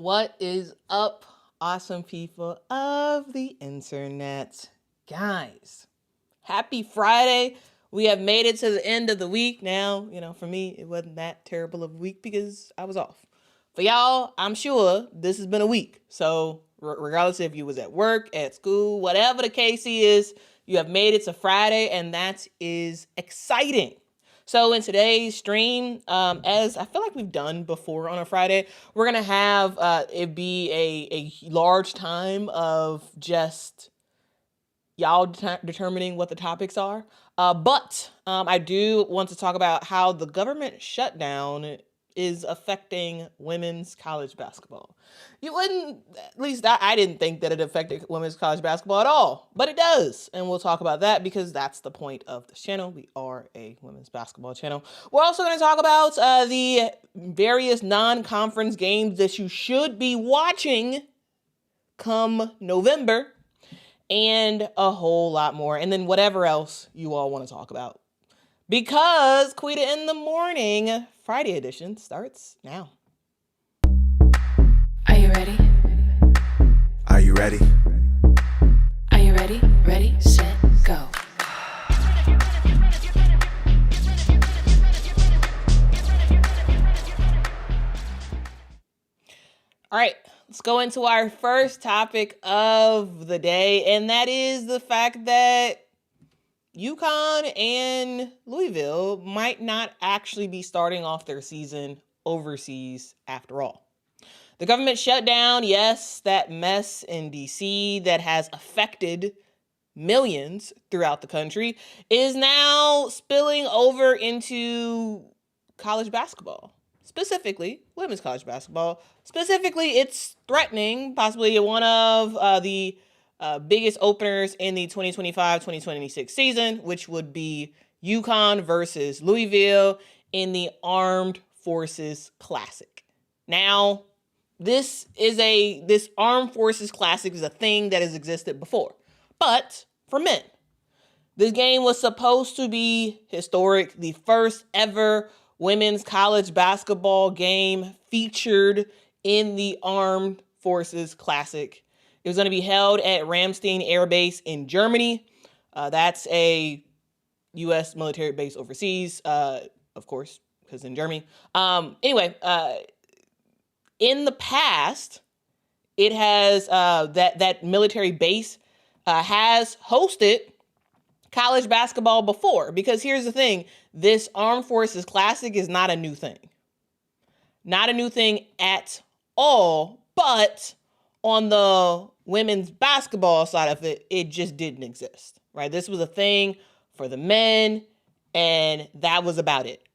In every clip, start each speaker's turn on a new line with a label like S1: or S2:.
S1: What is up, awesome people of the internet? Guys, happy Friday. We have made it to the end of the week. Now, for me, it wasn't that terrible of a week because I was off. For y'all, I'm sure this has been a week. So regardless if you was at work, at school, whatever the case is, you have made it to Friday, and that is exciting. So in today's stream, as I feel like we've done before on a Friday, we're going to have it be a large time of just y'all determining what the topics are. But I do want to talk about how the government shutdown is affecting women's college basketball. You wouldn't, at least I didn't think that it affected women's college basketball at all, but it does. And we'll talk about that because that's the point of this channel. We are a women's basketball channel. We're also going to talk about the various non-conference games that you should be watching come November, and a whole lot more. And then whatever else you all want to talk about. Because Quita in the Morning Friday edition starts now.
S2: Are you ready?
S3: Are you ready?
S2: Are you ready? Ready, set, go.
S1: All right, let's go into our first topic of the day, and that is the fact that UConn and Louisville might not actually be starting off their season overseas after all. The government shutdown, yes, that mess in DC that has affected millions throughout the country, is now spilling over into college basketball. Specifically, women's college basketball. Specifically, it's threatening possibly one of the biggest openers in the 2025-2026 season, which would be UConn versus Louisville in the Armed Forces Classic. Now, this Armed Forces Classic is a thing that has existed before, but for men. This game was supposed to be historic, the first ever women's college basketball game featured in the Armed Forces Classic. It was going to be held at Ramstein Air Base in Germany. That's a U.S. military base overseas, of course, because in Germany. Anyway, in the past, it has that military base has hosted college basketball before, because here's the thing, this Armed Forces Classic is not a new thing. Not a new thing at all, but on the women's basketball side of it, it just didn't exist, right? This was a thing for the men, and that was about it.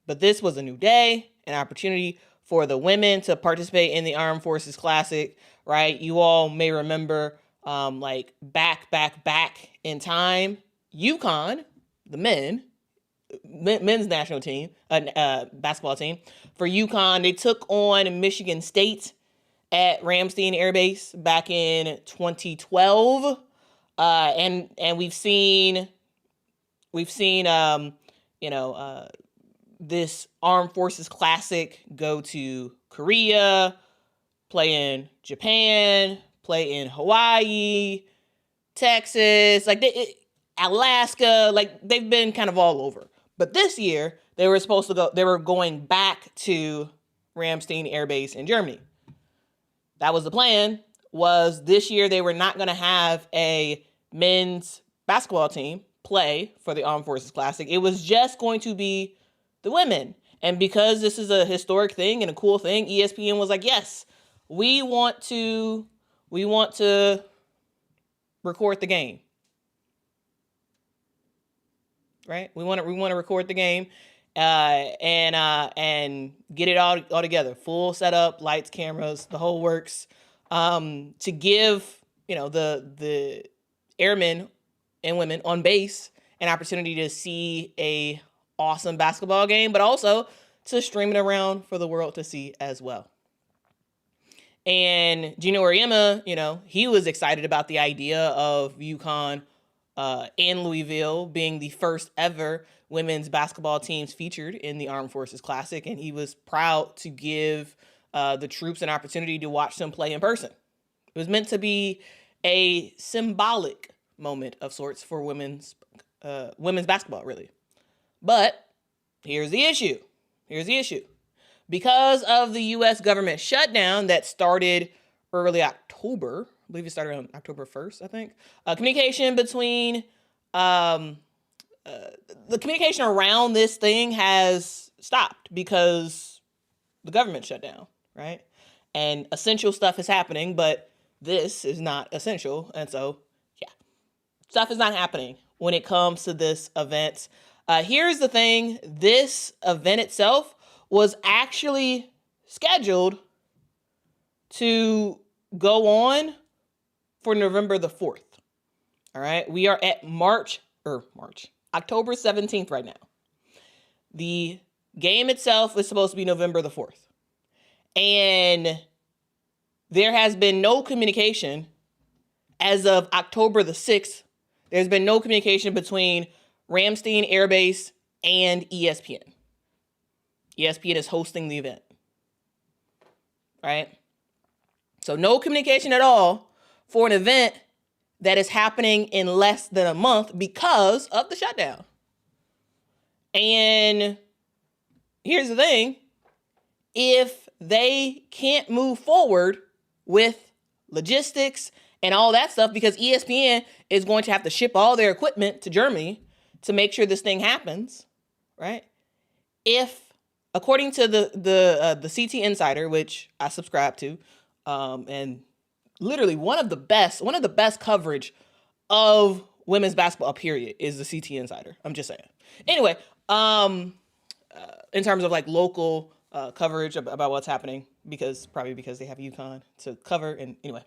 S1: But this was a new day, an opportunity for the women to participate in the Armed Forces Classic, right? You all may remember, back in time, UConn, the men's national team, basketball team, for UConn, they took on Michigan State at Ramstein Air Base back in 2012, and we've seen this Armed Forces Classic go to Korea, play in Japan, play in Hawaii, Texas, Alaska, they've been kind of all over. But this year, they were going back to Ramstein Air Base in Germany. That was the plan, was this year they were not going to have a men's basketball team play for the Armed Forces Classic. It was just going to be the women. And because this is a historic thing and a cool thing, ESPN was like, yes, we want to record the game. Right? We want to record the game and get it all together. Full setup, lights, cameras, the whole works, to give, the airmen and women on base an opportunity to see a awesome basketball game, but also to stream it around for the world to see as well. And Gino Auriemma, he was excited about the idea of UConn in Louisville being the first ever women's basketball teams featured in the Armed Forces Classic. And he was proud to give the troops an opportunity to watch them play in person. It was meant to be a symbolic moment of sorts for women's basketball, really. But here's the issue. Because of the U.S. government shutdown that started early October, I believe it started on October 1st, I think, communication between, the communication around this thing has stopped because the government shut down, right? And essential stuff is happening, but this is not essential. And so, yeah, stuff is not happening when it comes to this event. Here's the thing. This event itself was actually scheduled to go on for November the 4th. All right. We are at October 17th right now. The game itself is supposed to be November the 4th. And there has been no communication as of October the 6th. There's been no communication between Ramstein Air Base and ESPN. ESPN is hosting the event, right? So no communication at all for an event that is happening in less than a month because of the shutdown. And here's the thing. If they can't move forward with logistics and all that stuff, because ESPN is going to have to ship all their equipment to Germany to make sure this thing happens, right? According to the CT Insider, which I subscribe to, and literally one of the best coverage of women's basketball, period, is the CT Insider. I'm just saying. Anyway, in terms of like local coverage about what's happening, because they have UConn to cover. And anyway,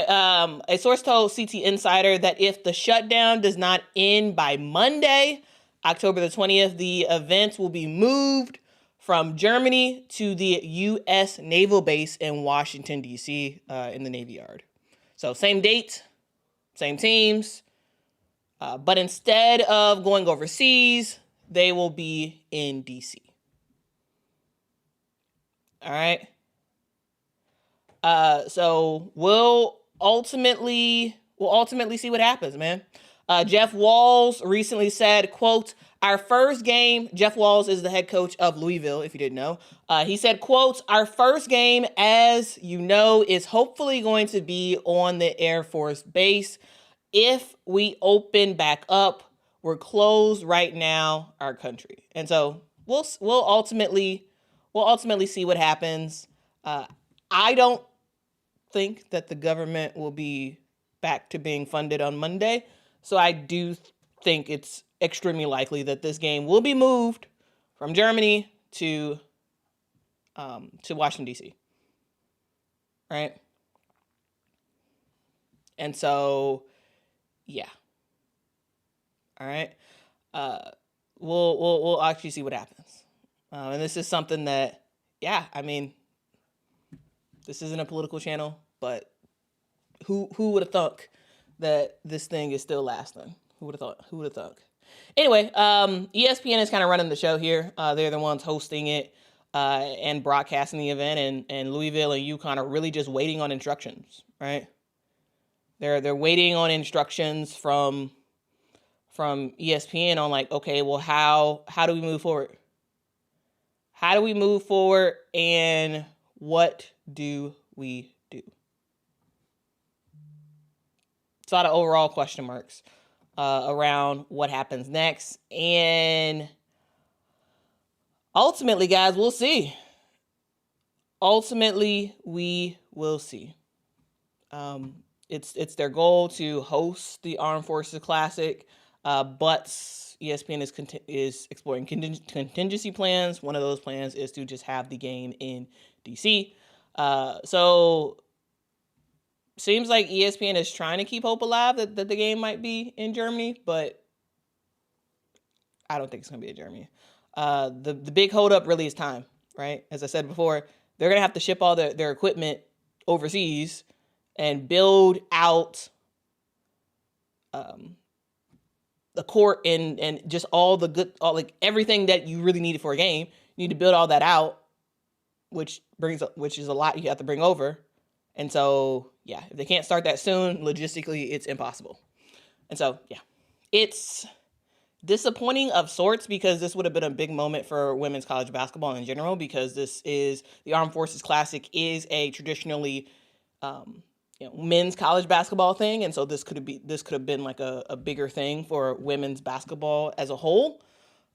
S1: a source told CT Insider that if the shutdown does not end by Monday, October the 20th, the event will be moved from Germany to the U.S. Naval Base in Washington, D.C., in the Navy Yard. So same date, same teams, but instead of going overseas, they will be in D.C. All right. So we'll ultimately see what happens, man. Jeff Walz recently said, quote, our first game, Jeff Walz is the head coach of Louisville, if you didn't know. He said, quote, our first game, as you know, is hopefully going to be on the Air Force Base. If we open back up, we're closed right now, our country. And so we'll ultimately see what happens. I don't think that the government will be back to being funded on Monday. So I do think it's extremely likely that this game will be moved from Germany to Washington, D.C. Right? And so, yeah. All right. We'll actually see what happens. And this is something that, yeah, I mean, this isn't a political channel, but who would have thunk that this thing is still lasting? Who would have thunk? Anyway, ESPN is kind of running the show here. They're the ones hosting it and broadcasting the event, and Louisville and UConn are really just waiting on instructions, right? They're waiting on instructions from ESPN on like, okay, well, how do we move forward? How do we move forward, and what do we do? It's a lot of overall question marks around what happens next. And ultimately, guys, we'll see. Ultimately, we will see. It's their goal to host the Armed Forces Classic, but ESPN is exploring contingency plans. One of those plans is to just have the game in DC. So seems like ESPN is trying to keep hope alive that the game might be in Germany, but I don't think it's going to be in Germany. The big holdup really is time, right? As I said before, they're going to have to ship all their equipment overseas and build out the court and just all like everything that you really needed for a game. You need to build all that out which is a lot you have to bring over. And so, yeah, if they can't start that soon, logistically, it's impossible. And so, yeah, it's disappointing of sorts because this would have been a big moment for women's college basketball in general, because this is the Armed Forces Classic is a traditionally men's college basketball thing. And so this could have been like a bigger thing for women's basketball as a whole,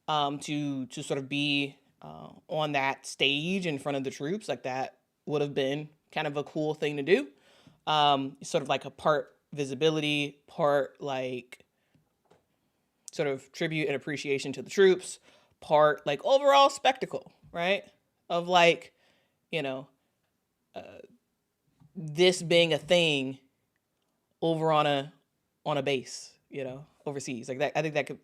S1: to sort of be on that stage in front of the troops. Like, that would have been kind of a cool thing to do. Sort of like a part visibility, part like sort of tribute and appreciation to the troops, part like overall spectacle, right? Of like, this being a thing over on a base, overseas. Like that, I think that could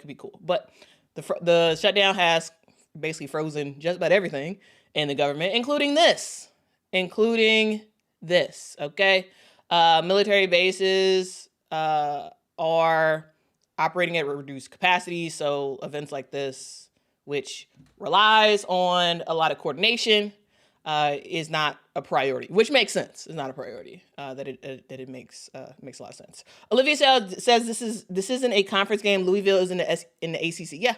S1: be cool. But the shutdown has basically frozen just about everything in the government, including this. Okay, military bases are operating at reduced capacity, so events like this, which relies on a lot of coordination, is not a priority, which makes sense. It's not a priority. That it makes a lot of sense. Olivia says this isn't a conference game. Louisville is in the ACC. Yeah.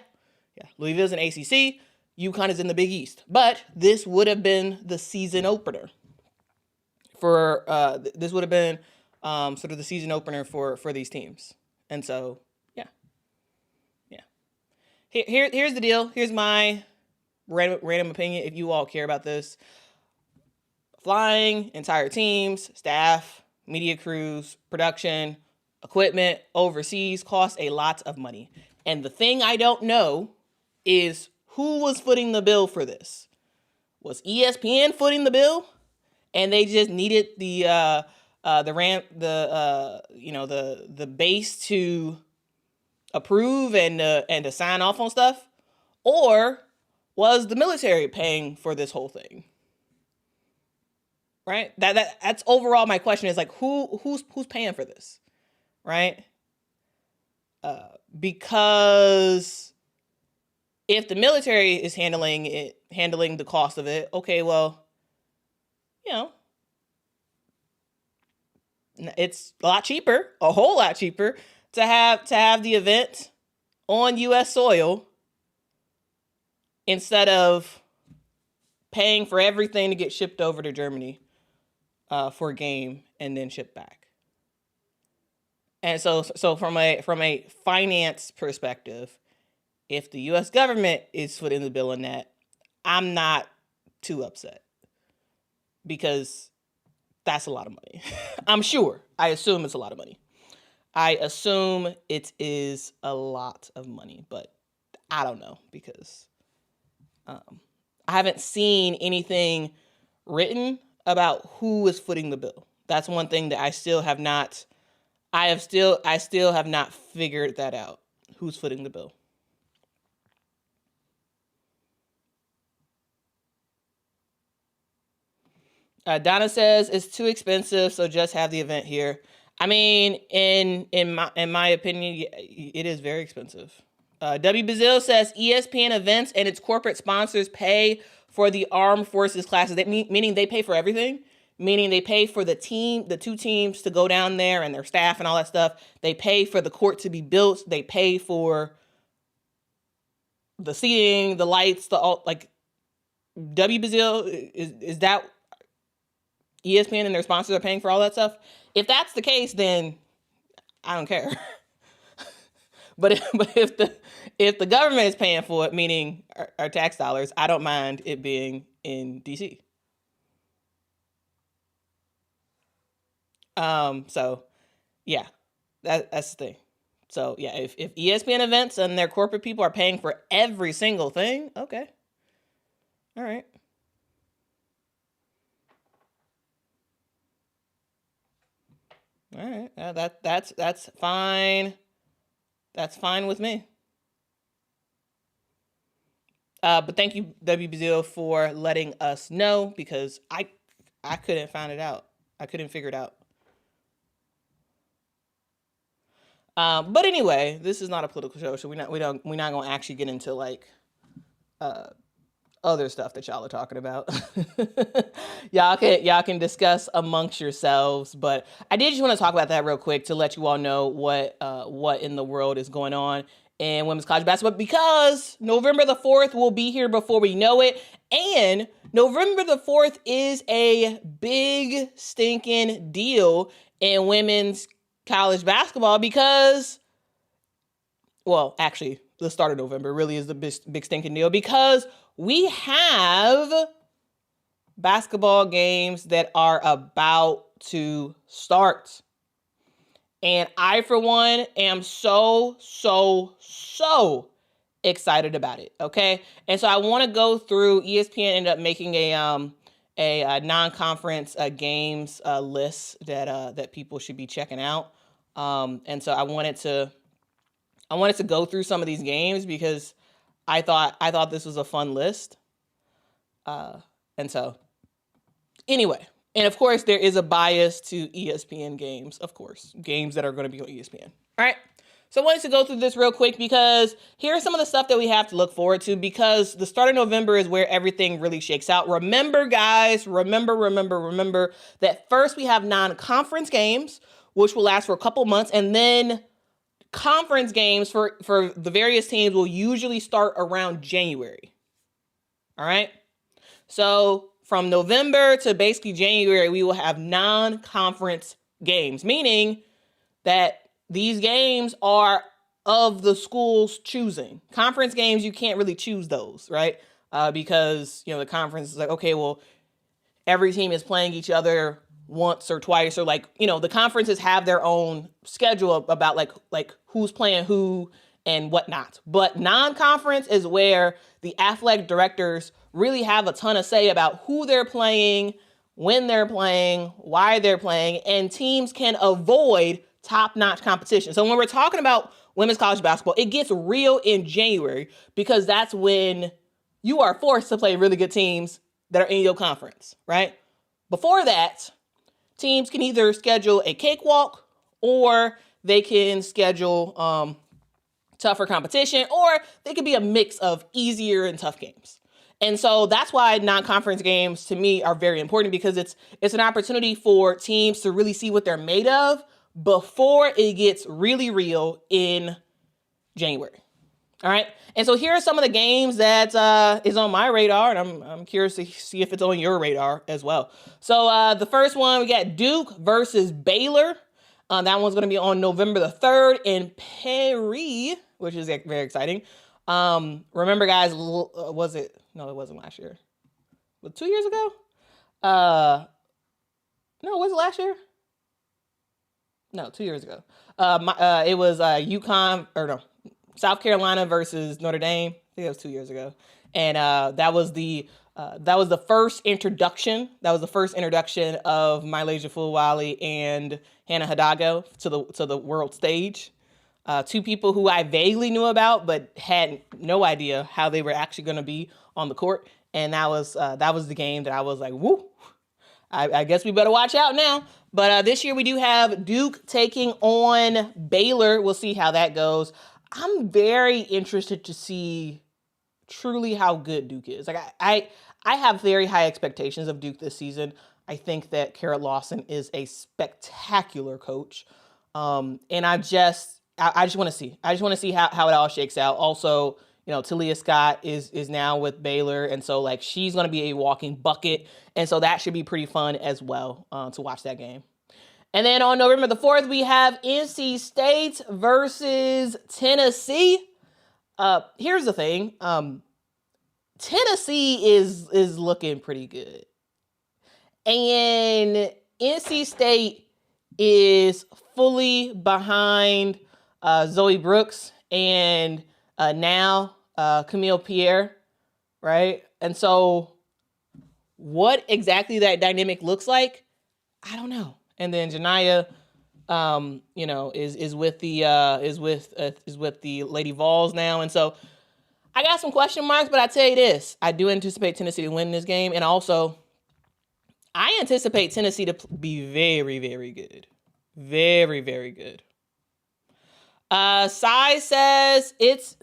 S1: Louisville's in ACC. UConn is in the Big East. But this would have been the season opener for sort of the season opener for these teams. And so, yeah. Here's the deal. Here's my random opinion, if you all care about this. Flying entire teams, staff, media crews, production, equipment overseas costs a lot of money. And the thing I don't know is who was footing the bill for this. Was ESPN footing the bill, and they just needed the base to approve and to sign off on stuff, or was the military paying for this whole thing? Right? That's overall my question, is like, who's paying for this, right? Because if the military is handling the cost of it, okay, well, it's a whole lot cheaper to have the event on U.S. soil instead of paying for everything to get shipped over to Germany for a game and then shipped back. And so from a finance perspective, if the U.S. government is footing the bill in that, I'm not too upset, because that's a lot of money. I assume it's a lot of money. I assume it is a lot of money, but I don't know, because I haven't seen anything written about who is footing the bill. That's one thing that I still have not figured that out. Who's footing the bill? Donna says it's too expensive, so just have the event here. I mean, in my opinion, it is very expensive. W. Bazil says ESPN events and its corporate sponsors pay for the Armed Forces classes. Meaning they pay for everything. Meaning they pay for the two teams to go down there and their staff and all that stuff. They pay for the court to be built. They pay for the seating, the lights, W. Bazil, is that ESPN and their sponsors are paying for all that stuff? If that's the case, then I don't care. But if the government is paying for it, meaning our tax dollars, I don't mind it being in DC. So yeah, that's the thing. So yeah, if ESPN events and their corporate people are paying for every single thing, okay, all right. All right, that's fine. That's fine with me. But thank you, WBZO, for letting us know, because I couldn't find it out. I couldn't figure it out. But anyway, this is not a political show, so we're not gonna actually get into like other stuff that y'all are talking about. y'all can discuss amongst yourselves, but I did just want to talk about that real quick to let you all know what in the world is going on in women's college basketball, because November the 4th will be here before we know it. And November the 4th is a big stinking deal in women's college basketball because, well, actually, the start of November really is the big stinking deal because we have basketball games that are about to start. And I, for one, am so excited about it, okay? And so I want to go through, ESPN ended up making a non-conference games list that people should be checking out. And so I wanted to go through some of these games because I thought this was a fun list. And so anyway, and of course there is a bias to ESPN games, of course, games that are going to be on ESPN. All right. So I wanted to go through this real quick because here's some of the stuff that we have to look forward to, because the start of November is where everything really shakes out. Remember, guys, remember that first we have non-conference games, which will last for a couple months, and then conference games for the various teams will usually start around January. All right. So from November to basically January, we will have non-conference games, meaning that these games are of the school's choosing. Conference games, you can't really choose those, right? Because, the conference is like, okay, well, every team is playing each other once or twice, or the conferences have their own schedule about like who's playing who and whatnot. But non-conference is where the athletic directors really have a ton of say about who they're playing, when they're playing, why they're playing, and teams can avoid top-notch competition. So when we're talking about women's college basketball, it gets real in January because that's when you are forced to play really good teams that are in your conference, right? Before that, teams can either schedule a cakewalk or they can schedule tougher competition, or they could be a mix of easier and tough games. And so that's why non-conference games to me are very important, because it's an opportunity for teams to really see what they're made of before it gets really real in January. All right. And so here are some of the games that is on my radar, and I'm curious to see if it's on your radar as well. So the first one, we got Duke versus Baylor. That one's going to be on November the 3rd in Paris, which is very exciting. Remember, guys, was it? No, it wasn't last year. But 2 years ago? No, was it last year? No, 2 years ago. It was UConn, or no, South Carolina versus Notre Dame. I think it was 2 years ago. And that was the first introduction. That was the first introduction of Mylesia Fulwiley and Hannah Hidalgo to the world stage. Two people who I vaguely knew about, but had no idea how they were actually going to be on the court. And that was the game that I was like, woo, I guess we better watch out now. But this year we do have Duke taking on Baylor. We'll see how that goes. I'm very interested to see truly how good Duke is. Like I have very high expectations of Duke this season. I think that Kara Lawson is a spectacular coach. And I just want to see. I just want to see how it all shakes out. Also, Talia Scott is now with Baylor, and so she's going to be a walking bucket, and so that should be pretty fun as well to watch that game. And then on November the 4th, we have NC State versus Tennessee. Here's the thing. Tennessee is looking pretty good. And NC State is fully behind Zoe Brooks and now Camille Pierre, right? And so what exactly that dynamic looks like, I don't know. And then Janiyah, is with the Lady Vols now, and so I got some question marks. But I tell you this, I do anticipate Tennessee to win this game, and also I anticipate Tennessee to be very, very good, very, very good. Sai says it's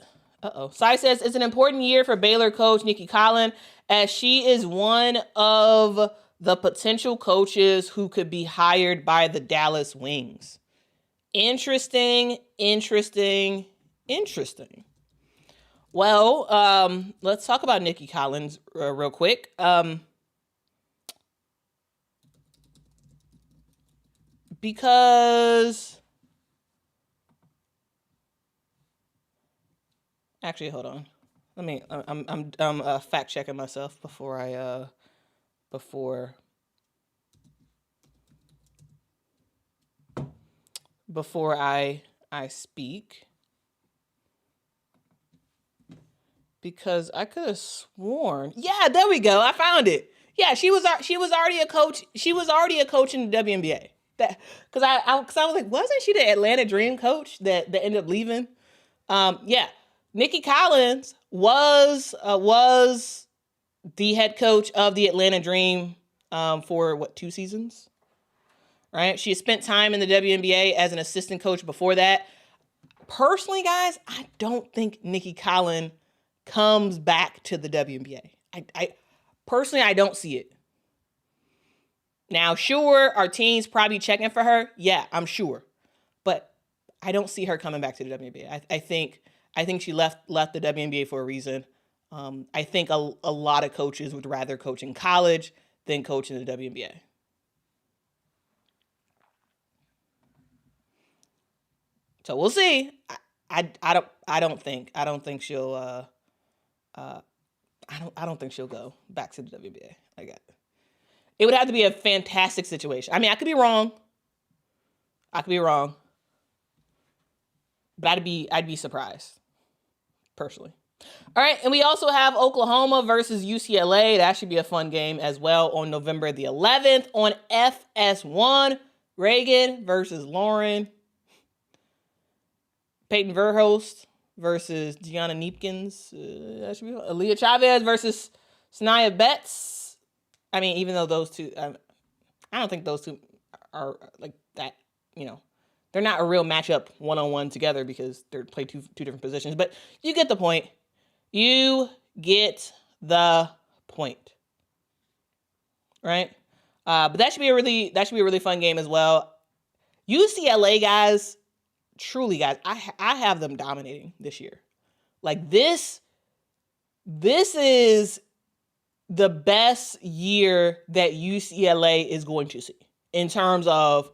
S1: Sai says it's an important year for Baylor coach Nikki Collin, as she is one of the potential coaches who could be hired by the Dallas Wings. Interesting. Well, let's talk about Nikki Collins real quick. Because actually, hold on. I'm fact checking myself before I speak, because I could have sworn. Yeah, there we go. I found it. Yeah, she was already a coach. She was already a coach in the WNBA. That because I was like, wasn't she the Atlanta Dream coach that ended up leaving? Yeah, Nikki Collins was the head coach of the Atlanta Dream for 2 seasons, right? She spent time in the WNBA as an assistant coach before that. Personally, guys, I don't think Nikki Collins comes back to the WNBA. I personally, I don't see it. Now, sure, our team's probably checking for her. Yeah, I'm sure. But I don't see her coming back to the WNBA. I think she left the WNBA for a reason. I think a lot of coaches would rather coach in college than coach in the WNBA. So we'll see. I don't think she'll I don't think she'll go back to the WNBA. It would have to be a fantastic situation. I mean, I could be wrong. But I'd be surprised, personally. All right, and we also have Oklahoma versus UCLA. That should be a fun game as well on November the 11th on FS1. Reagan versus Lauren. Peyton Verhulst versus Gianna Neepkins. That should be fun. Aaliyah Chavez versus Sanaya Betts. I mean, even though those two, I don't think those two are like that, they're not a real matchup one-on-one together because they're play two different positions. But you get the point. Right? But that should be a really fun game as well. UCLA guys, truly guys, I have them dominating this year. Like this is the best year that UCLA is going to see in terms of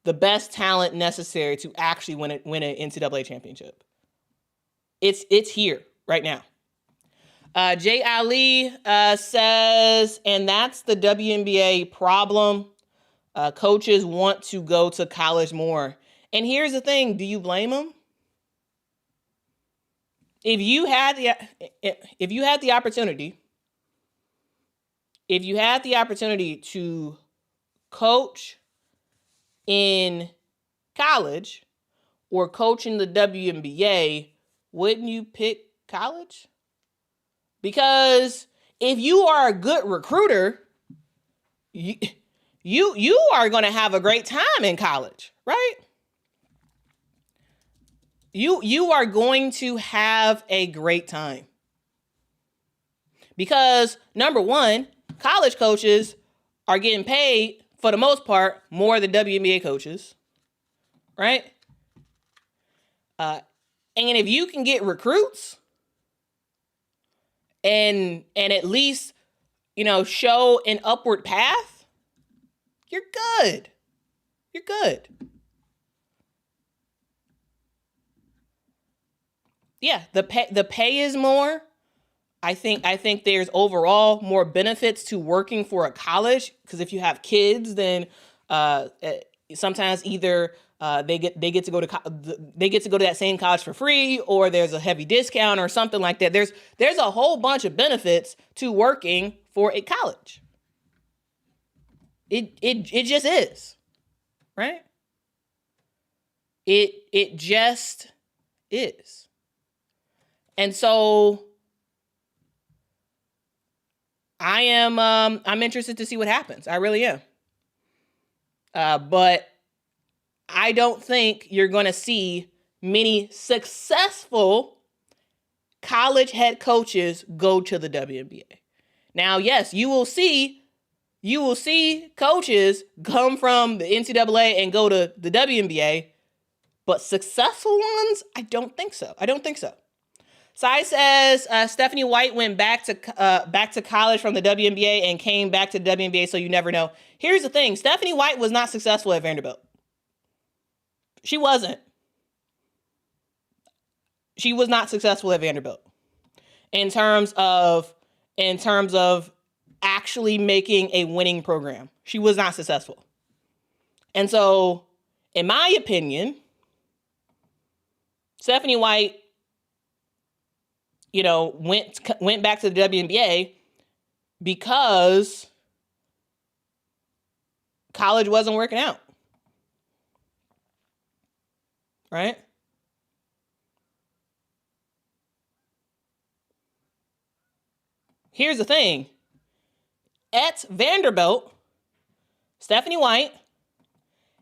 S1: the best talent necessary to actually win an NCAA championship. It's here right now. Jay Ali says, and that's the WNBA problem. Coaches want to go to college more. And here's the thing. Do you blame them? If you had the opportunity to coach in college or coach in the WNBA, wouldn't you pick college? Because if you are a good recruiter, you are going to have a great time in college, right? You are going to have a great time. Because number one, college coaches are getting paid, for the most part, more than WNBA coaches, right? And if you can get recruits and at least, show an upward path, you're good. You're good. Yeah, the pay is more. I think there's overall more benefits to working for a college, because if you have kids, then sometimes either they get to go to that same college for free, or there's a heavy discount or something like that. There's a whole bunch of benefits to working for a college. It just is, right? It just is. And so I'm interested to see what happens. I really am. But I don't think you're going to see many successful college head coaches go to the WNBA. Now, yes, you will see coaches come from the NCAA and go to the WNBA, but successful ones, I don't think so. Sai says Stephanie White went back to college from the WNBA and came back to the WNBA, so you never know. Here's the thing. Stephanie White was not successful at Vanderbilt. She wasn't. She was not successful at Vanderbilt in terms of actually making a winning program. She was not successful. And so, in my opinion, Stephanie White, went back to the WNBA because college wasn't working out. Right? Here's the thing. At Vanderbilt, Stephanie White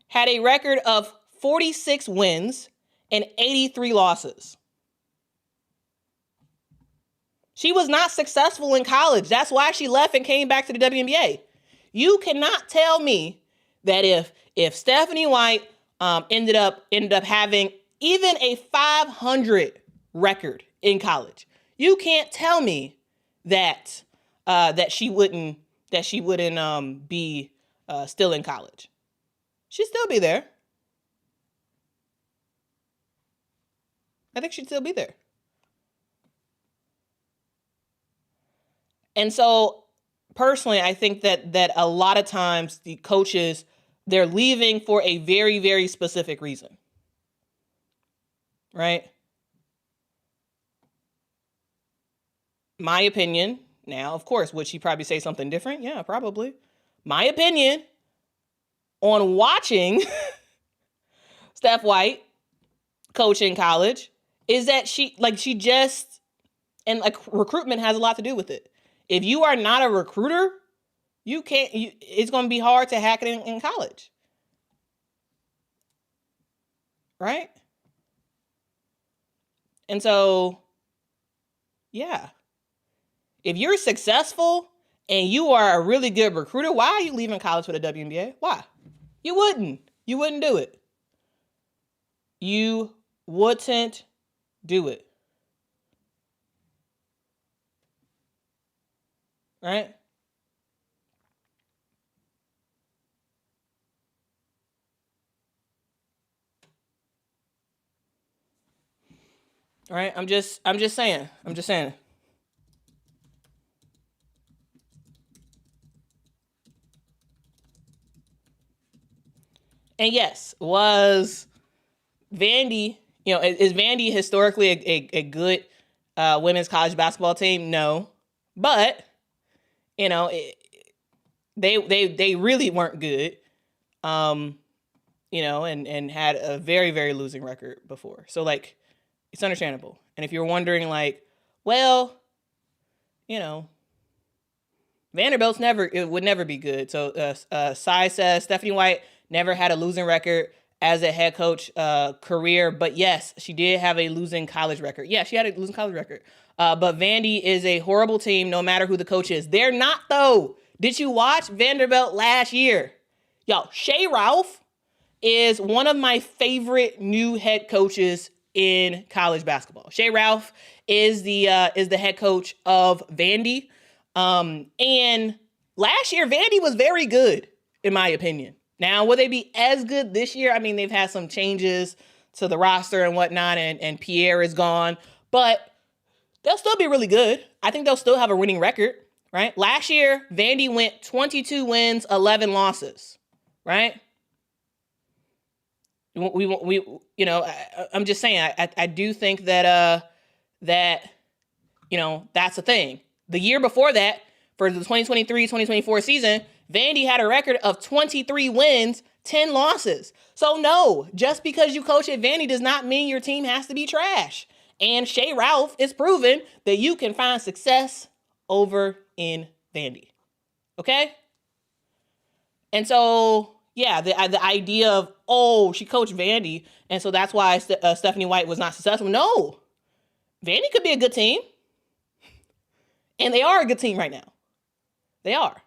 S1: had a record of 46 wins and 83 losses. She was not successful in college. That's why she left and came back to the WNBA. You cannot tell me that if Stephanie White ended up having even a 500 record in college, you can't tell me that she wouldn't be still in college. She'd still be there. I think she'd still be there. And so, personally, I think that a lot of times the coaches, they're leaving for a very, very specific reason. Right? My opinion, now, of course, would she probably say something different? Yeah, probably. My opinion on watching Steph White coach in college is that recruitment has a lot to do with it. If you are not a recruiter, it's going to be hard to hack it in college. Right? And so, yeah. If you're successful and you are a really good recruiter, why are you leaving college for the WNBA? Why? You wouldn't. You wouldn't do it. You wouldn't do it. Right? All right? I'm just saying. And yes, was Vandy, is Vandy historically a good women's college basketball team? No. But, they really weren't good, and had a very, very losing record before. So, it's understandable. And if you're wondering, Vanderbilt's would never be good. So, Sai says Stephanie White never had a losing record as a head coach career. But yes, she did have a losing college record. Yeah, she had a losing college record. But Vandy is a horrible team no matter who the coach is. They're not, though. Did you watch Vanderbilt last year? Yo, Shea Ralph is one of my favorite new head coaches in college basketball. Shea Ralph is the head coach of Vandy. And last year, Vandy was very good, in my opinion. Now, will they be as good this year? I mean, they've had some changes to the roster and whatnot, and Pierre is gone. But they'll still be really good. I think they'll still have a winning record, right? Last year, Vandy went 22 wins, 11 losses, right? I'm just saying, I do think that that's a thing. The year before that, for the 2023-2024 season, Vandy had a record of 23 wins, 10 losses. So no, just because you coach at Vandy does not mean your team has to be trash. And Shea Ralph is proven that you can find success over in Vandy. Okay? And so, yeah, the idea of, she coached Vandy, and so that's why Stephanie White was not successful. No. Vandy could be a good team. And they are a good team right now. They are.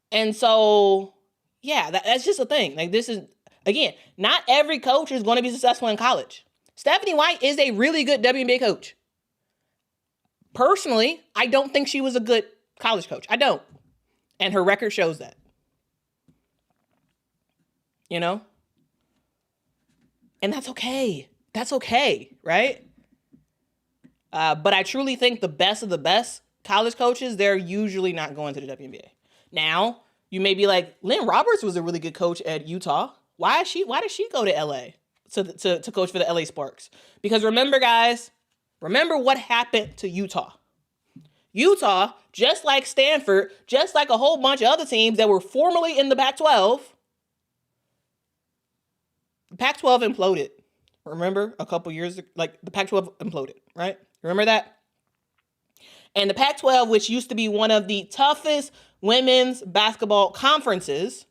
S1: And so, yeah, that's just a thing. Like, this is, again, not every coach is going to be successful in college. Stephanie White is a really good WNBA coach. Personally, I don't think she was a good college coach. I don't. And her record shows that. You know? And that's okay. That's okay, right? But I truly think the best of the best college coaches, they're usually not going to the WNBA. Now, you may be like, Lynn Roberts was a really good coach at Utah. Why did she go to LA to coach for the LA Sparks? Because remember, guys, remember what happened to Utah. Utah, just like Stanford, just like a whole bunch of other teams that were formerly in the Pac-12, the Pac-12 imploded. Remember a couple years, like the Pac-12 imploded, right? Remember that? And the Pac-12, which used to be one of the toughest women's basketball conferences,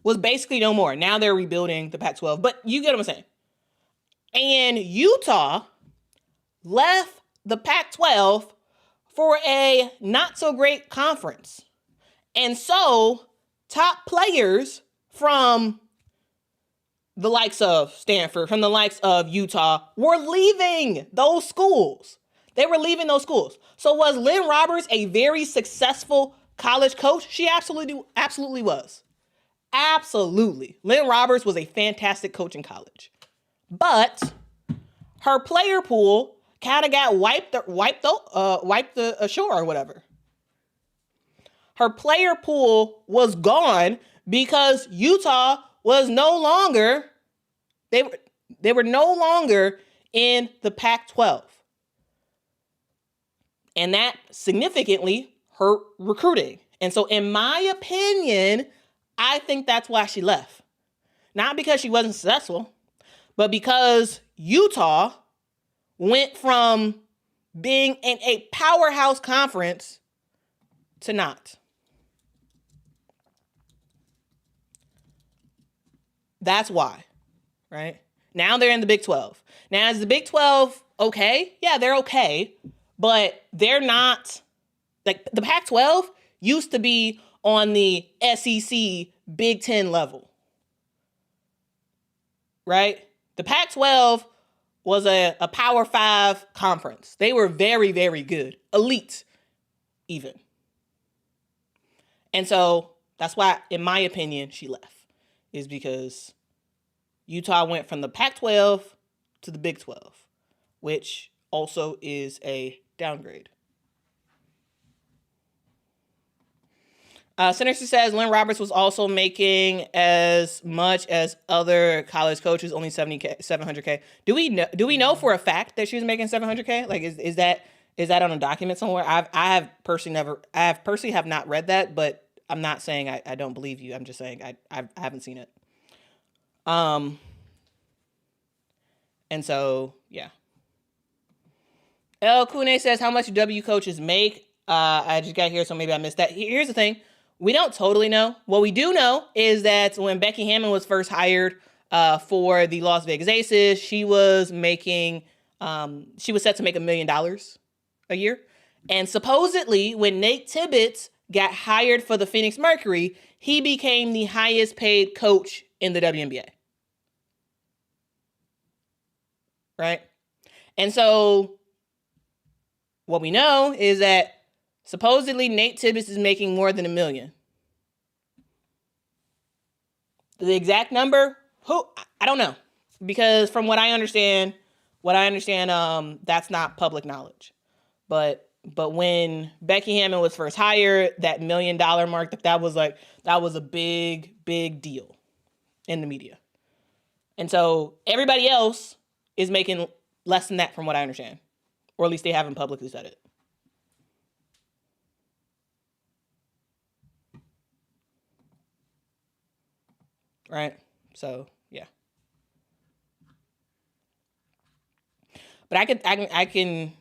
S1: was basically no more. Now they're rebuilding the Pac-12, but you get what I'm saying. And Utah left the Pac-12 for a not so great conference. And so top players from the likes of Stanford, from the likes of Utah, were leaving those schools. They were leaving those schools. So was Lynn Roberts a very successful college coach? She absolutely was. Absolutely. Lynn Roberts was a fantastic coach in college. But her player pool kind of got wiped ashore or whatever. Her player pool was gone because Utah was no longer, they were no longer in the Pac-12. And that significantly hurt recruiting. And so in my opinion, I think that's why she left. Not because she wasn't successful, but because Utah went from being in a powerhouse conference to not. That's why, right? Now they're in the Big 12. Now, is the Big 12 okay? Yeah, they're okay, but they're not, like, the Pac-12 used to be on the SEC Big 10 level, right? The Pac-12 was a Power 5 conference. They were very, very good. Elite, even. And so that's why, in my opinion, she left. Is because Utah went from the Pac-12 to the Big 12, which also is a downgrade. Senator says Lynn Roberts was also making as much as other college coaches, only $700K. Do we know for a fact that she was making $700K? Like, is that on a document somewhere? I personally have not read that, but I'm not saying I don't believe you. I'm just saying I haven't seen it. And so, yeah. El Kune says, how much do W coaches make? I just got here, so maybe I missed that. Here's the thing. We don't totally know. What we do know is that when Becky Hammon was first hired for the Las Vegas Aces, she was making, she was set to make $1 million a year. And supposedly, when Nate Tibbetts got hired for the Phoenix Mercury, he became the highest paid coach in the WNBA. Right? And so what we know is that supposedly Nate Tibbetts is making more than $1 million. The exact number, I don't know. Because from what I understand, that's not public knowledge. But when Becky Hammon was first hired, that $1 million mark, that was a big deal in the media. And so everybody else is making less than that from what I understand. Or at least they haven't publicly said it. Right? So, yeah. But I can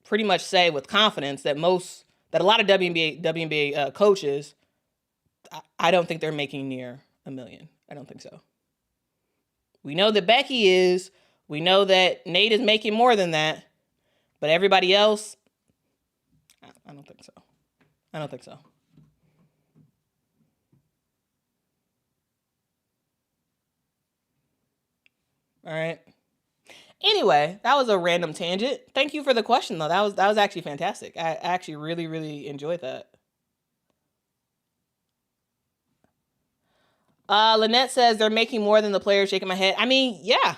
S1: pretty much say with confidence that a lot of WNBA coaches, I don't think they're making near $1 million. I don't think so. We know that Becky is. We know that Nate is making more than that, but everybody else, I don't think so. I don't think so. All right. Anyway, that was a random tangent. Thank you for the question, though. That was actually fantastic. I actually really, really enjoyed that. Lynette says they're making more than the players. Shaking my head. I mean, yeah.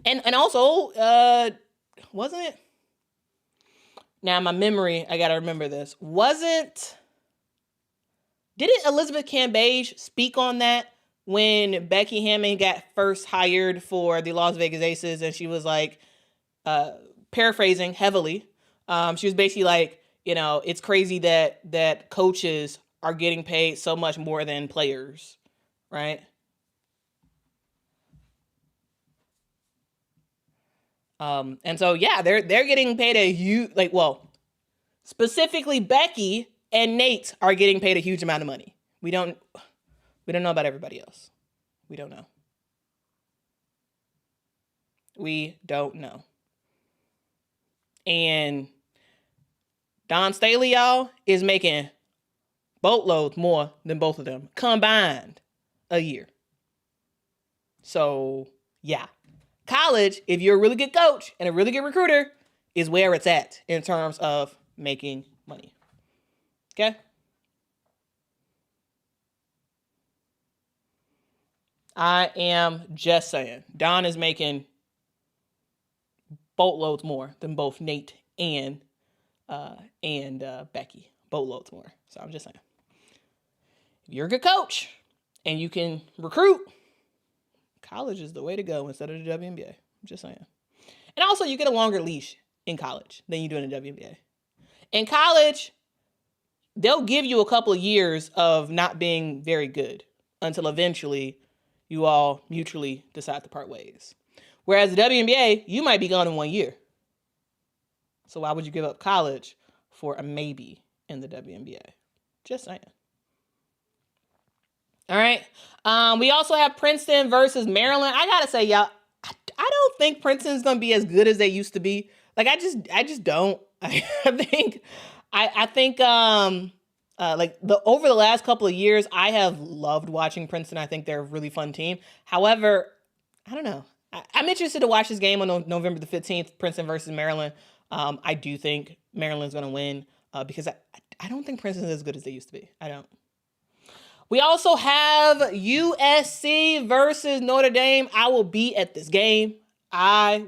S1: And also, wasn't it? Now, my memory, I got to remember this. Didn't Elizabeth Cambage speak on that when Becky Hammon got first hired for the Las Vegas Aces, and she was like, paraphrasing heavily, she was basically like, it's crazy that coaches are getting paid so much more than players, right? And so yeah, they're getting paid a huge, specifically Becky and Nate are getting paid a huge amount of money. We don't know about everybody else. We don't know. We don't know. And Don Staley, y'all, is making boatloads more than both of them combined a year. So, yeah. College, if you're a really good coach and a really good recruiter, is where it's at in terms of making money. Okay? I am just saying. Don is making boatloads more than both Nate and Becky. Boatloads more. So I'm just saying. If you're a good coach and you can recruit, college is the way to go instead of the WNBA. I'm just saying. And also, you get a longer leash in college than you do in the WNBA. In college, they'll give you a couple of years of not being very good until eventually you all mutually decide to part ways. Whereas the WNBA, you might be gone in 1 year. So why would you give up college for a maybe in the WNBA? Just saying. All right. We also have Princeton versus Maryland. I gotta say, y'all, I don't think Princeton's gonna be as good as they used to be. Like, I just don't. I think over the last couple of years, I have loved watching Princeton. I think they're a really fun team. However, I don't know. I'm interested to watch this game on November the 15th, Princeton versus Maryland. I do think Maryland's going to win because I don't think Princeton's as good as they used to be. I don't. We also have USC versus Notre Dame. I will be at this game. I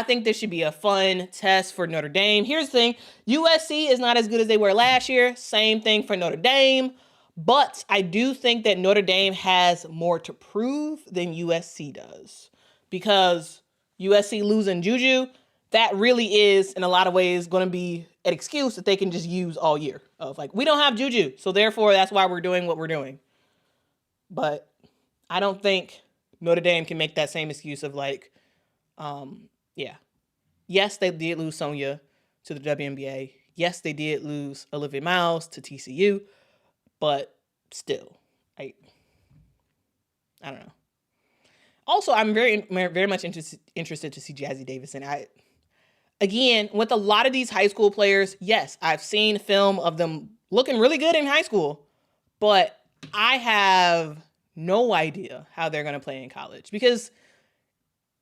S1: think this should be a fun test for Notre Dame. Here's the thing. USC is not as good as they were last year. Same thing for Notre Dame. But I do think that Notre Dame has more to prove than USC does. Because USC losing Juju, that really is, in a lot of ways, going to be an excuse that they can just use all year. Of like, we don't have Juju, so therefore that's why we're doing what we're doing. But I don't think Notre Dame can make that same excuse of like, yeah. Yes, they did lose Sonia to the WNBA. Yes, they did lose Olivia Miles to TCU. But still, I don't know. Also, I'm very, very much interested to see Jazzy Davison. Again, with a lot of these high school players, yes, I've seen film of them looking really good in high school, but I have no idea how they're going to play in college because,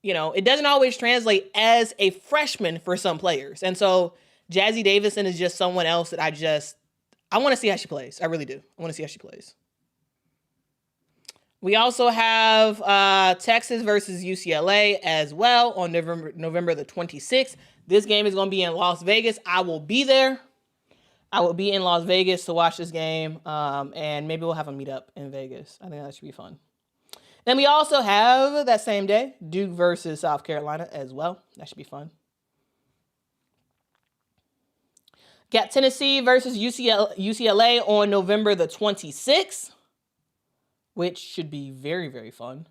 S1: it doesn't always translate as a freshman for some players. And so Jazzy Davison is just someone else that I want to see how she plays. I really do. I want to see how she plays. We also have Texas versus UCLA as well on November the 26th. This game is going to be in Las Vegas. I will be there. I will be in Las Vegas to watch this game, and maybe we'll have a meetup in Vegas. I think that should be fun. Then we also have that same day, Duke versus South Carolina as well. That should be fun. Got Tennessee versus UCLA on November the 26th, which should be very, very fun.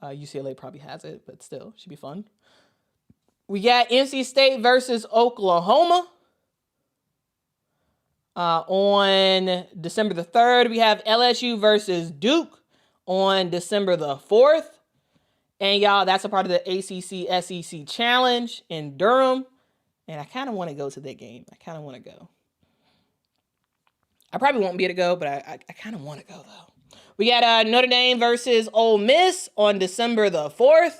S1: UCLA probably has it, but still, should be fun. We got NC State versus Oklahoma. On December the 3rd, we have LSU versus Duke on December the 4th. And y'all, that's a part of the ACC SEC Challenge in Durham. And I kind of want to go to that game. I kind of want to go. I probably won't be able to go, but I kind of want to go, though. We got Notre Dame versus Ole Miss on December the 4th.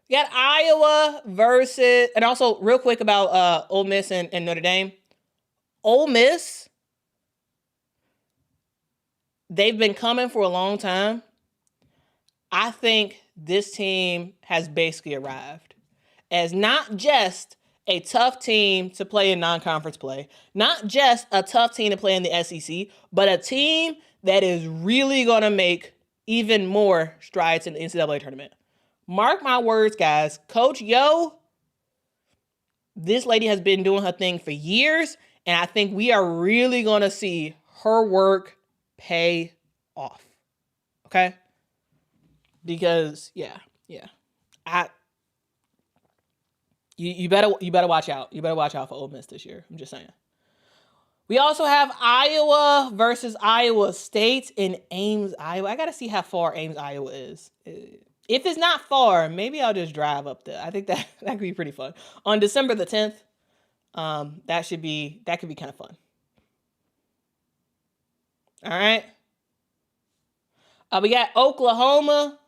S1: We got Iowa versus... And also, real quick about Ole Miss and Notre Dame. Ole Miss, they've been coming for a long time. I think this team has basically arrived as not just a tough team to play in non-conference play, not just a tough team to play in the SEC, but a team that is really going to make even more strides in the NCAA tournament. Mark my words, guys. Coach Yo, this lady has been doing her thing for years, and I think we are really going to see her work pay off. Okay? Because, yeah. You better watch out. You better watch out for Ole Miss this year. I'm just saying. We also have Iowa versus Iowa State in Ames, Iowa. I got to see how far Ames, Iowa is. If it's not far, maybe I'll just drive up there. I think that could be pretty fun. On December the 10th, that could be kind of fun. All right. We got Oklahoma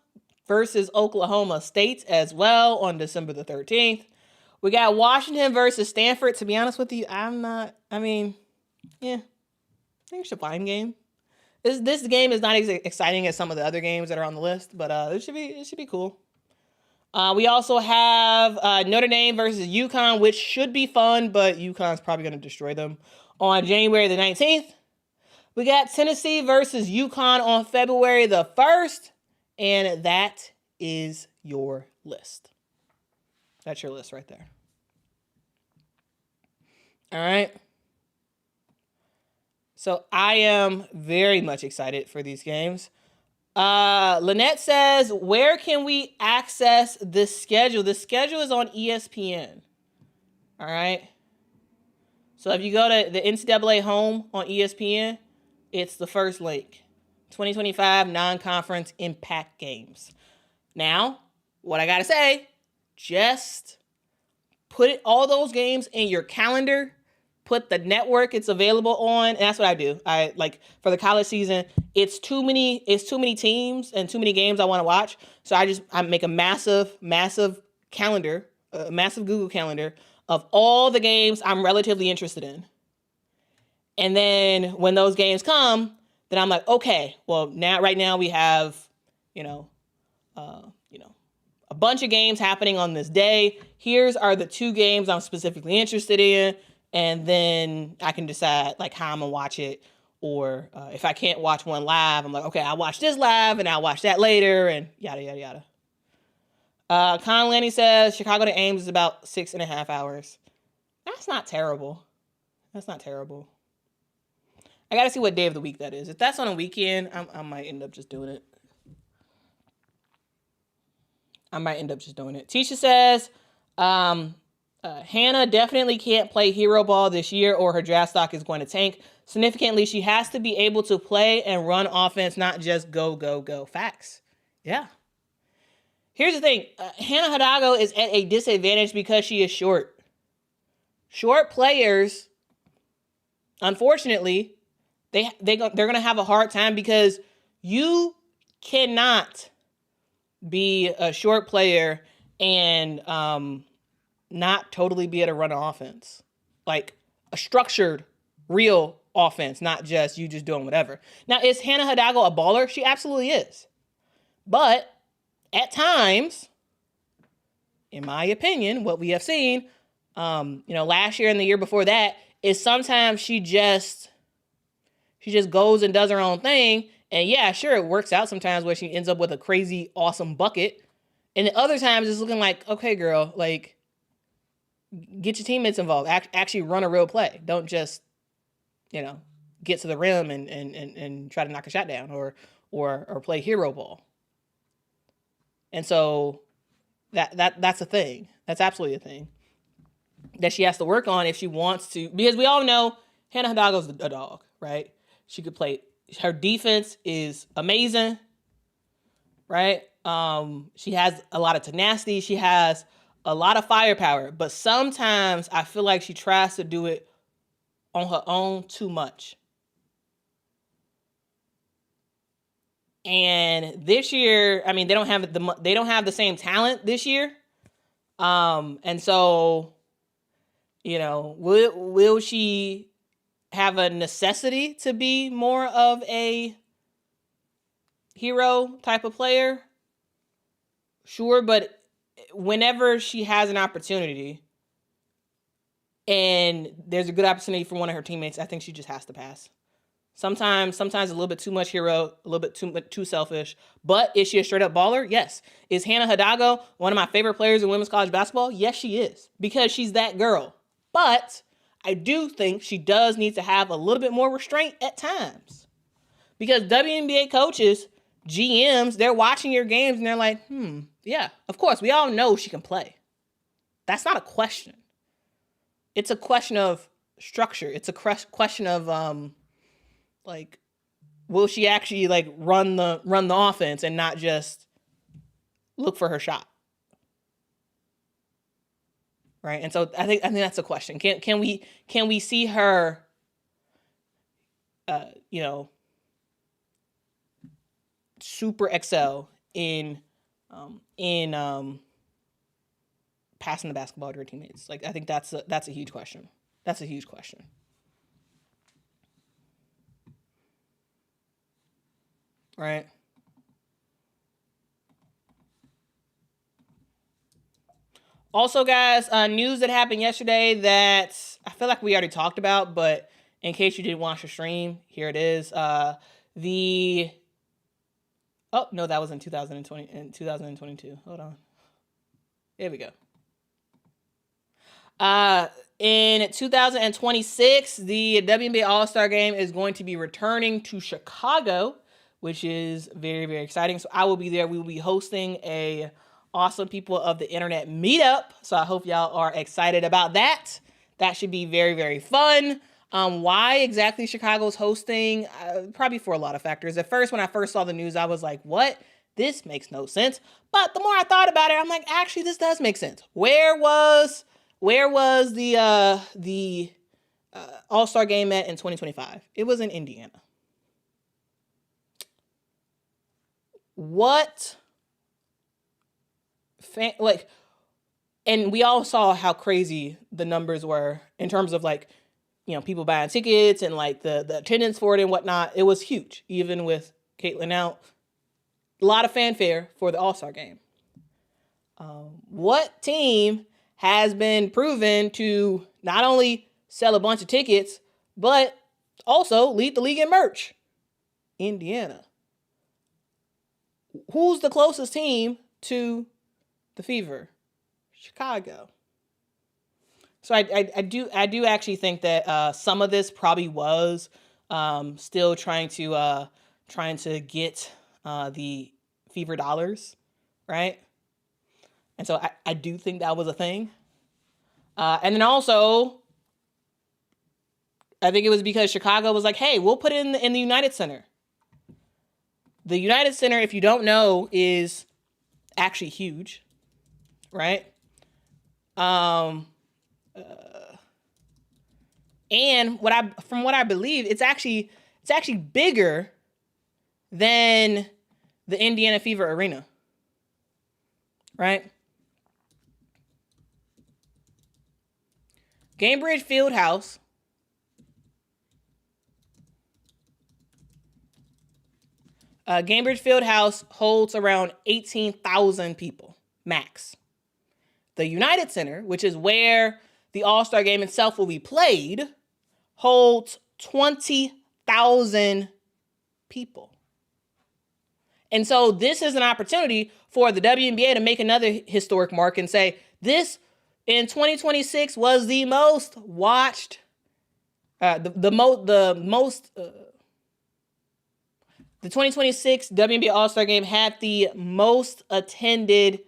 S1: versus Oklahoma State as well on December the 13th. We got Washington versus Stanford. To be honest with you, I think it's a fine game. This game is not as exciting as some of the other games that are on the list, but it should be cool. We also have Notre Dame versus UConn, which should be fun, but UConn's probably going to destroy them on January the 19th. We got Tennessee versus UConn on February the 1st, and that is your list. That's your list right there. All right. So I am very much excited for these games. Lynette says, where can we access this schedule? The schedule is on ESPN. All right. So if you go to the NCAA home on ESPN, it's the first link. 2025 non-conference impact games. Now, what I got to say, just put all those games in your calendar. Put the network it's available on, and that's what I do. I like for the college season, it's too many teams and too many games I want to watch. So I make a massive calendar, a massive Google calendar of all the games I'm relatively interested in. And then when those games come, then I'm like, okay, well right now we have, a bunch of games happening on this day. Here's are the two games I'm specifically interested in. And then I can decide like how I'm gonna watch it, or if I can't watch one live, I'm like, okay, I'll watch this live and I'll watch that later, and yada yada yada. Con Lanny says Chicago to Ames is about 6.5 hours. That's not terrible. I gotta see what day of the week that is. If that's on a weekend, I might end up just doing it. Tisha says, Hannah definitely can't play hero ball this year or her draft stock is going to tank. Significantly, she has to be able to play and run offense, not just go, go, go. Facts. Yeah. Here's the thing. Hannah Hidalgo is at a disadvantage because she is short. Short players, unfortunately, they're going to have a hard time because you cannot be a short player and not totally be able to run an offense. Like a structured, real offense, not just you just doing whatever. Now, is Hannah Hidalgo a baller? She absolutely is. But at times, in my opinion, what we have seen, last year and the year before that, is sometimes she just goes and does her own thing. And yeah, sure, it works out sometimes where she ends up with a crazy, awesome bucket. And the other times it's looking like, okay, girl, like, get your teammates involved. Actually run a real play. Don't just, get to the rim and try to knock a shot down or play hero ball. And so that's a thing. That's absolutely a thing that she has to work on if she wants to, because we all know Hannah Hidalgo's a dog, right? She could play. Her defense is amazing, right? She has a lot of tenacity. She has a lot of firepower, but sometimes I feel like she tries to do it on her own too much. And this year, I mean, they don't have the same talent this year. And so, will she have a necessity to be more of a hero type of player? Sure, but whenever she has an opportunity and there's a good opportunity for one of her teammates, I think she just has to pass. Sometimes a little bit too much hero, a little bit too selfish. But is she a straight up baller? Yes. Is Hannah Hidalgo one of my favorite players in women's college basketball? Yes, she is, because she's that girl. But I do think she does need to have a little bit more restraint at times, because WNBA coaches, GMs, they're watching your games and they're like, yeah, of course, we all know she can play. That's not a question. It's a question of structure. It's a question of will she actually run the offense and not just look for her shot, right? And so I think that's a question. Can we see her, super excel in passing the basketball to her teammates? I think that's a huge question. That's a huge question. Right. Also, guys, news that happened yesterday that I feel like we already talked about, but in case you didn't watch the stream, here it is. That was in 2020 and 2022. Hold on. There we go. In 2026, the WNBA All-Star Game is going to be returning to Chicago, which is very, very exciting. So I will be there. We will be hosting a awesome People of the Internet meetup. So I hope y'all are excited about that. That should be very, very fun. Why exactly Chicago's hosting? Probably for a lot of factors. At first, when I first saw the news, I was like, what? This makes no sense. But the more I thought about it, I'm like, actually, this does make sense. Where was the All-Star Game at in 2025? It was in Indiana. What? And we all saw how crazy the numbers were in terms of people buying tickets and the attendance for it and whatnot. It was huge, even with Caitlin out. A lot of fanfare for the All-Star Game. What team has been proven to not only sell a bunch of tickets, but also lead the league in merch? Indiana. Who's the closest team to the Fever? Chicago. So I do actually think that some of this probably was still trying to get the Fever dollars, right? And so I do think that was a thing. And then also, I think it was because Chicago was like, hey, we'll put it in the United Center. The United Center, if you don't know, is actually huge, right? And from what I believe, it's actually bigger than the Indiana Fever Arena, right? Gainbridge Fieldhouse holds around 18,000 people, max. The United Center, which is where the All-Star Game itself will be played, holds 20,000 people. And so this is an opportunity for the WNBA to make another historic mark and say, this in 2026 was the most watched, the 2026 WNBA All-Star Game had the most attended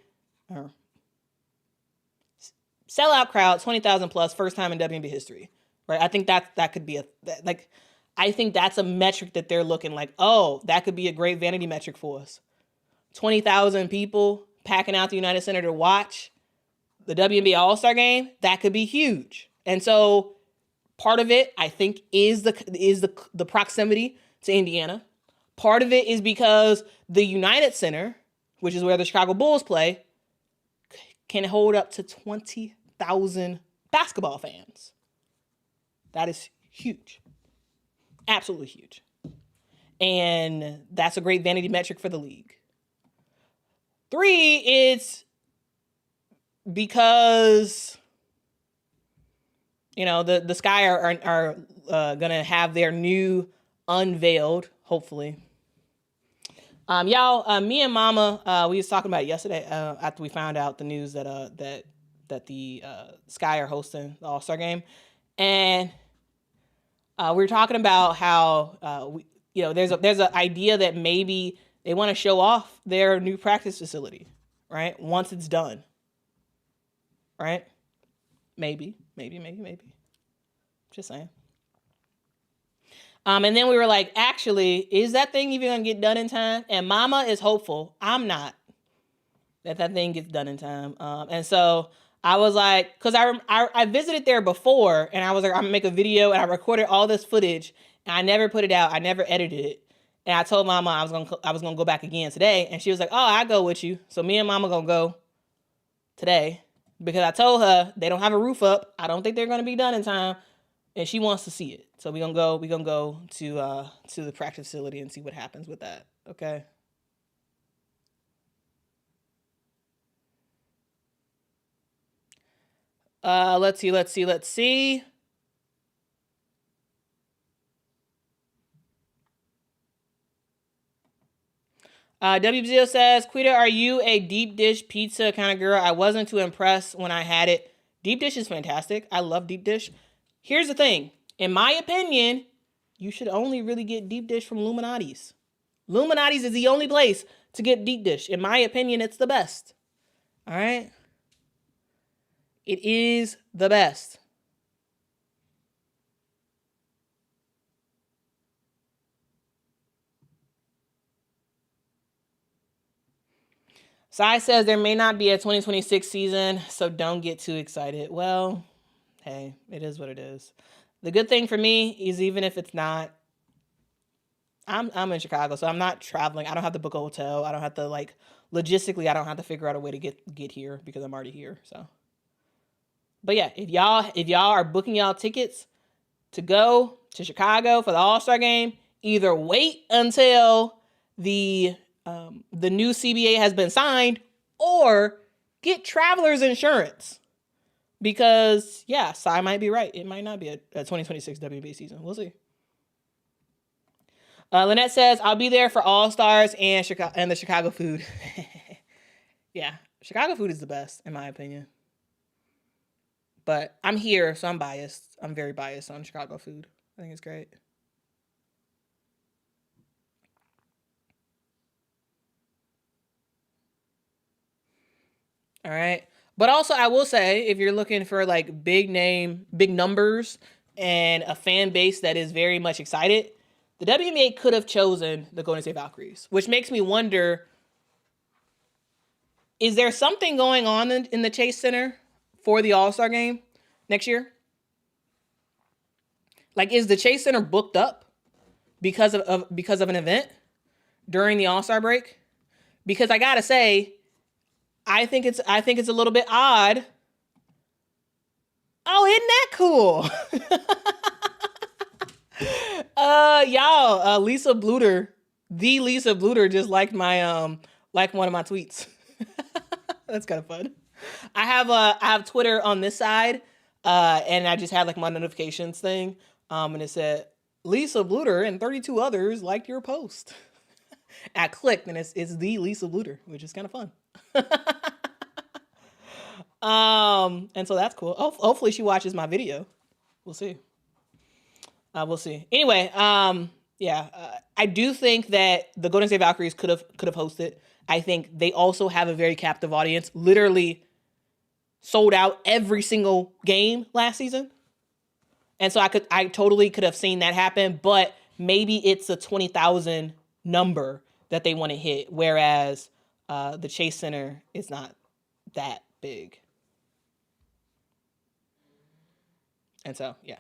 S1: sellout crowd, 20,000 plus, first time in WNBA history, right? I think that could be I think that's a metric that they're looking like, oh, that could be a great vanity metric for us. 20,000 people packing out the United Center to watch the WNBA All-Star game, that could be huge. And so part of it, I think, is the proximity to Indiana. Part of it is because the United Center, which is where the Chicago Bulls play, can hold up to 20,000 basketball fans. That is huge. Absolutely huge. And that's a great vanity metric for the league. 3, it's because, you know, the Sky are gonna have their new unveiled, hopefully. Y'all, me and Mama, we was talking about it yesterday after we found out the news that the Sky are hosting the All-Star game, and we were talking about how there's an idea that maybe they want to show off their new practice facility, right? Once it's done, right? Maybe. Just saying. And then we were like, actually, is that thing even gonna get done in time? And Mama is hopeful. I'm not. That thing gets done in time. And so I was like, because I visited there before, and I was like, I'm gonna make a video, and I recorded all this footage, and I never put it out. I never edited it. And I told Mama I was gonna go back again today, and she was like, "Oh, I go with you." So me and Mama gonna go today because I told her they don't have a roof up. I don't think they're gonna be done in time, and she wants to see it. So we gonna go to the practice facility and see what happens with that. Okay. Let's see. WBZO says, Quita, are you a deep dish pizza kind of girl? I wasn't too impressed when I had it. Deep dish is fantastic. I love deep dish. Here's the thing. In my opinion, you should only really get deep dish from Illuminati's. Illuminati's is the only place to get deep dish. In my opinion, it's the best. All right? It is the best. Sai says there may not be a 2026 season, so don't get too excited. Well, hey, it is what it is. The good thing for me is even if it's not, I'm in Chicago, so I'm not traveling. I don't have to book a hotel. I don't have to logistically, I don't have to figure out a way to get here because I'm already here. So, but yeah, if y'all are booking y'all tickets to go to Chicago for the All-Star game, either wait until the new CBA has been signed, or get traveler's insurance. Because, yeah, Sai might be right. It might not be a 2026 WNBA season. We'll see. Lynette says, I'll be there for All-Stars and the Chicago food. Yeah, Chicago food is the best, in my opinion. But I'm here, so I'm biased. I'm very biased on Chicago food. I think it's great. All right. But also, I will say, if you're looking for big numbers, and a fan base that is very much excited, the WNBA could have chosen the Golden State Valkyries, which makes me wonder, is there something going on in the Chase Center for the All-Star game next year? Is the Chase Center booked up because of an event during the All-Star break? Because I gotta say, I think it's a little bit odd. Oh, isn't that cool? Y'all, Lisa Bluter just liked my one of my tweets. That's kind of fun. I have Twitter on this side, and I just had my notifications thing, and it said Lisa Bluter and 32 others liked your post. I clicked, and it's the Lisa Bluter, which is kind of fun. And so that's cool. Hopefully she watches my video. We'll see. We'll see. Anyway, I do think that the Golden State Valkyries could have hosted. I think they also have a very captive audience. Literally sold out every single game last season. And so I totally could have seen that happen, but maybe it's a 20,000 number that they want to hit. Whereas the Chase Center is not that big. And so, yeah.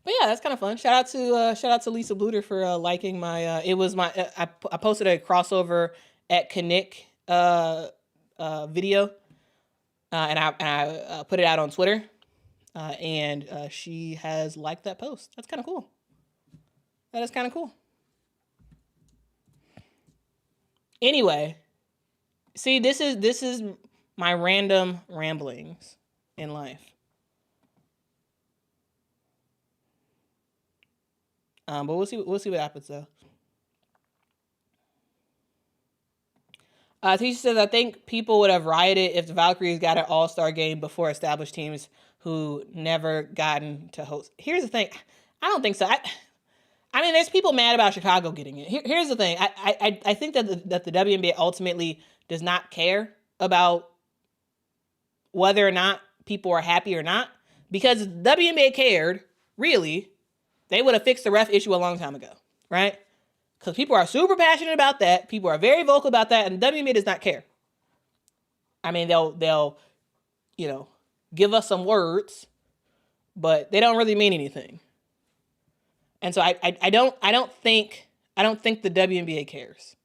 S1: But yeah, that's kind of fun. Shout out to Lisa Bluter for liking my. It was my. I posted a crossover at Kinnick video, and I put it out on Twitter, and she has liked that post. That's kind of cool. That is kind of cool. Anyway, see, this is my random ramblings in life. But we'll see what happens though. Teacher says, I think people would have rioted if the Valkyries got an all-star game before established teams who never gotten to host. Here's the thing. I don't think so. I mean, there's people mad about Chicago getting it. Here's the thing. I think that the WNBA ultimately does not care about whether or not people are happy or not. Because if the WNBA cared, really, they would have fixed the ref issue a long time ago, right? Because people are super passionate about that. People are very vocal about that, and WNBA does not care. I mean, they'll give us some words, but they don't really mean anything. And so I don't think the WNBA cares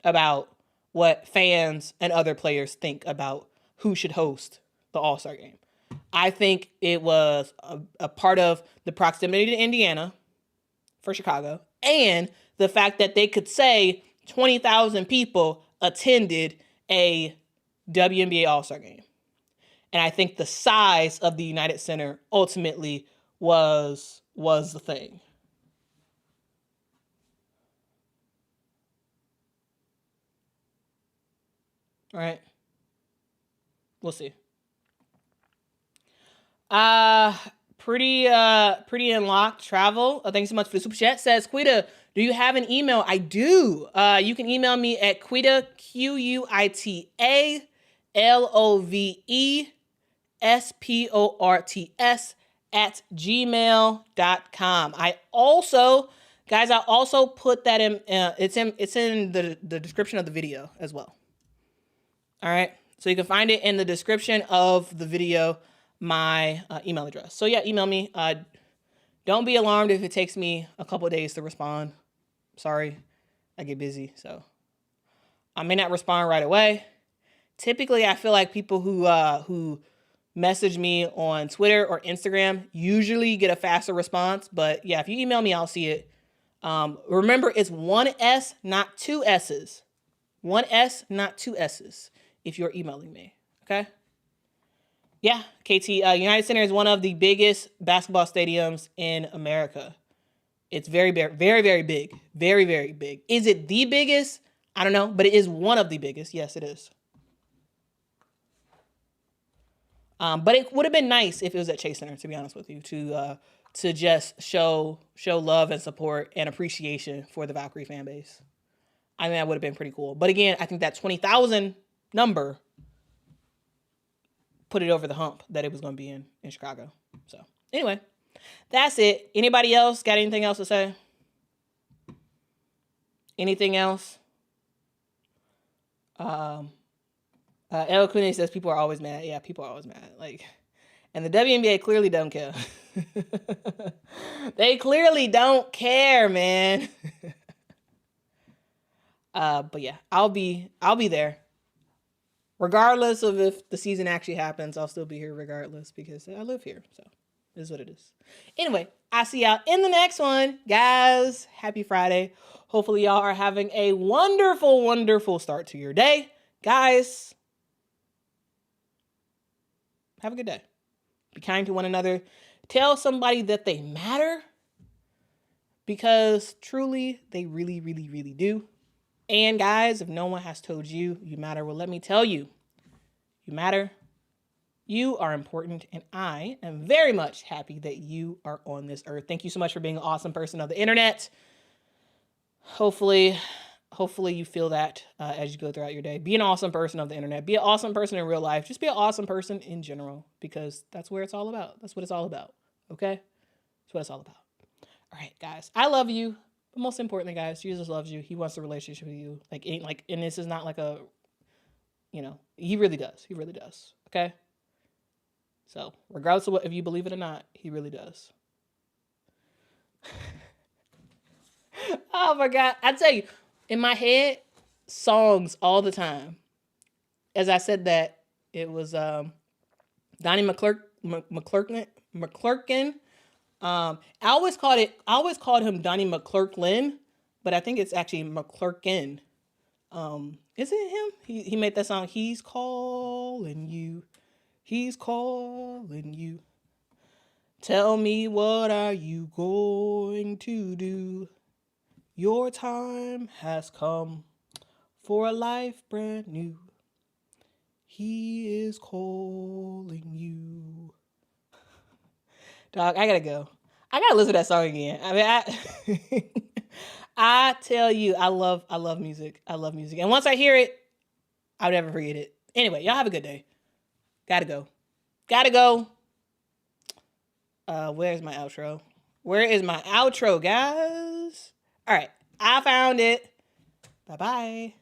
S1: about what fans and other players think about who should host the All-Star game. I think it was a part of the proximity to Indiana for Chicago and the fact that they could say 20,000 people attended a WNBA All-Star game. And I think the size of the United Center ultimately was the thing. All right. We'll see. Pretty unlocked travel. Thanks so much for the super chat. Says, Quita, do you have an email? I do. You can email me at Quita, QuitaLovesports @gmail.com. I also put that in, it's in the description of the video as well. All right. So you can find it in the description of the video, my email address. So yeah, email me. Don't be alarmed if it takes me a couple of days to respond. Sorry, I get busy, so I may not respond right away. Typically, I feel like people who message me on Twitter or Instagram usually get a faster response. But yeah, if you email me, I'll see it. Remember, it's one S, not two S's. One S, not two S's, if you're emailing me. Okay? Yeah, KT, United Center is one of the biggest basketball stadiums in America. It's very, very, very, very big. Very, very big. Is it the biggest? I don't know, but it is one of the biggest. Yes, it is. But it would have been nice if it was at Chase Center, to be honest with you, to just show love and support and appreciation for the Valkyrie fan base. I think that would have been pretty cool. But again, I think that 20,000 number put it over the hump that it was going to be in Chicago. So anyway, that's it. Anybody else got anything else to say? Anything else? El Kune says people are always mad. Yeah, people are always mad. And the WNBA clearly don't care. They clearly don't care, man. But yeah, I'll be there. Regardless of if the season actually happens, I'll still be here regardless because I live here. So it is what it is. Anyway, I'll see y'all in the next one. Guys, happy Friday. Hopefully y'all are having a wonderful, wonderful start to your day. Guys, have a good day. Be kind to one another. Tell somebody that they matter because truly they really, really, really do. And guys, if no one has told you, you matter, well, let me tell you, you matter. You are important, and I am very much happy that you are on this earth. Thank you so much for being an awesome person of the internet. Hopefully you feel that as you go throughout your day. Be an awesome person of the internet. Be an awesome person in real life. Just be an awesome person in general because that's where it's all about. That's what it's all about, okay? That's what it's all about. All right, guys, I love you. But most importantly, guys, Jesus loves you. He wants a relationship with you. And this is not like a, he really does. He really does. Okay. So regardless of if you believe it or not, he really does. Oh my God. I tell you, in my head, songs all the time. As I said that, it was Donnie McClurkin. I always called him Donnie McClurkin, but I think it's actually McClurkin. Is it him? He made that song, He's Calling You. He's calling you. Tell me, what are you going to do? Your time has come for a life brand new. He is calling you. Dog, I gotta go. I gotta listen to that song again. I mean, I tell you, I love music. I love music. And once I hear it, I'll never forget it. Anyway, y'all have a good day. Gotta go. Where's my outro? Where is my outro, guys? All right. I found it. Bye-bye.